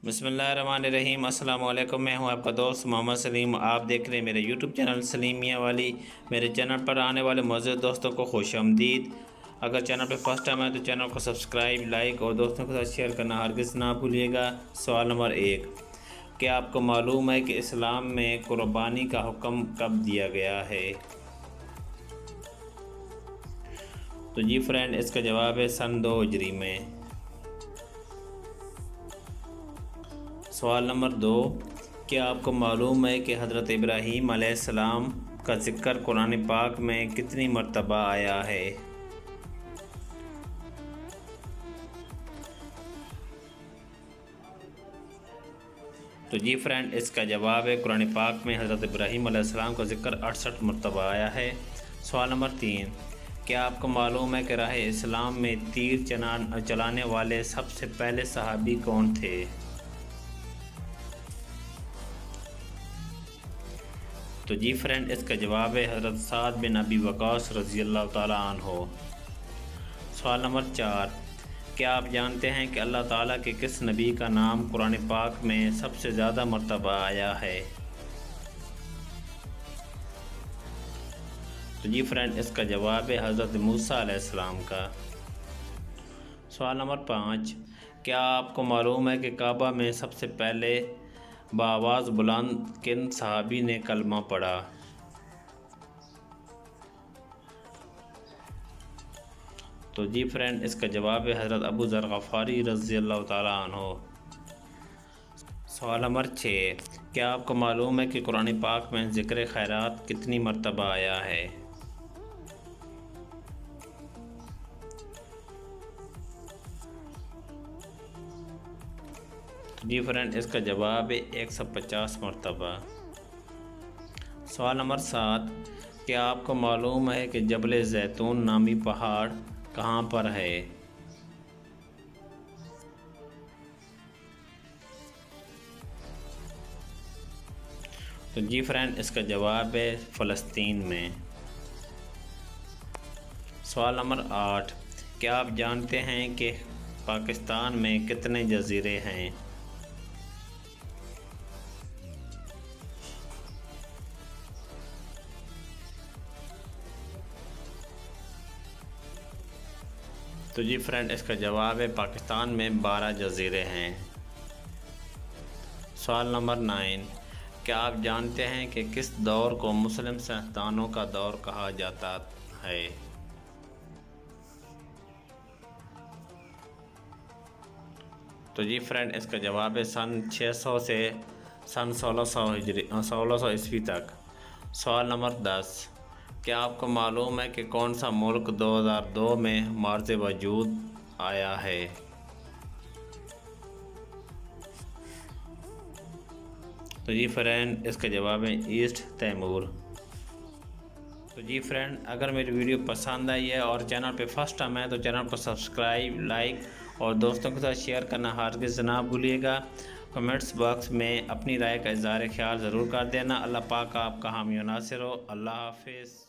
بسم اللہ الرحمن الرحیم۔ السلام علیکم، میں ہوں آپ کا دوست محمد سلیم۔ آپ دیکھ رہے ہیں میرے یوٹیوب چینل سلیمیہ والی۔ میرے چینل پر آنے والے معزز دوستوں کو خوش آمدید۔ اگر چینل پہ فرسٹ ٹائم ہے تو چینل کو سبسکرائب، لائک اور دوستوں کے ساتھ شیئر کرنا ہرگز نہ بھولیے گا۔ سوال نمبر 1، کیا آپ کو معلوم ہے کہ اسلام میں قربانی کا حکم کب دیا گیا ہے؟ تو جی فرینڈ، اس کا جواب ہے سن 2 ہجری میں۔ سوال نمبر 2، کیا آپ کو معلوم ہے کہ حضرت ابراہیم علیہ السلام کا ذکر قرآن پاک میں کتنی مرتبہ آیا ہے؟ تو جی فرینڈ، اس کا جواب ہے قرآن پاک میں حضرت ابراہیم علیہ السلام کا ذکر 68 مرتبہ آیا ہے۔ سوال نمبر 3، کیا آپ کو معلوم ہے کہ راہ اسلام میں تیر چلانے والے سب سے پہلے صحابی کون تھے؟ تو جی فرینڈ، اس کا جواب ہے حضرت سعد بن ابی وقاص رضی اللہ تعالیٰ عنہ۔ سوال نمبر 4، کیا آپ جانتے ہیں کہ اللہ تعالیٰ کے کس نبی کا نام قرآن پاک میں سب سے زیادہ مرتبہ آیا ہے؟ تو جی فرینڈ، اس کا جواب ہے حضرت موسیٰ علیہ السلام کا۔ سوال نمبر 5، کیا آپ کو معلوم ہے کہ کعبہ میں سب سے پہلے بآواز بلند کن صحابی نے کلمہ پڑھا؟ تو جی فرینڈ، اس کا جواب ہے حضرت ابو ذر غفاری رضی اللہ تعالیٰ عنہ۔ سوال نمبر 6، کیا آپ کو معلوم ہے کہ قرآن پاک میں ذکر خیرات کتنی مرتبہ آیا ہے؟ جی فرینڈ، اس کا جواب ہے 150 مرتبہ۔ سوال نمبر 7، کیا آپ کو معلوم ہے کہ جبل زیتون نامی پہاڑ کہاں پر ہے؟ تو جی فرینڈ، اس کا جواب ہے فلسطین میں۔ سوال نمبر 8، کیا آپ جانتے ہیں کہ پاکستان میں کتنے جزیرے ہیں؟ تو جی فرینڈ، اس کا جواب ہے پاکستان میں 12 جزیرے ہیں۔ سوال نمبر 9، کیا آپ جانتے ہیں کہ کس دور کو مسلم سائنسدانوں کا دور کہا جاتا ہے؟ تو جی فرینڈ، اس کا جواب ہے سن 600 سے سن 1600 عیسوی تک۔ سوال نمبر 10، کیا آپ کو معلوم ہے کہ کون سا ملک 2002 میں مارز وجود آیا ہے؟ تو جی فرینڈ، اس کا جواب ہے ایسٹ تیمور۔ تو جی فرینڈ، اگر میری ویڈیو پسند آئی ہے اور چینل پہ فرسٹ ٹائم ہے تو چینل کو سبسکرائب، لائک اور دوستوں کے ساتھ شیئر کرنا ہرگز نہ بھولیے گا۔ کمنٹس باکس میں اپنی رائے کا اظہار خیال ضرور کر دینا۔ اللہ پاک آپ کا حامی و ناصر ہو۔ اللہ حافظ۔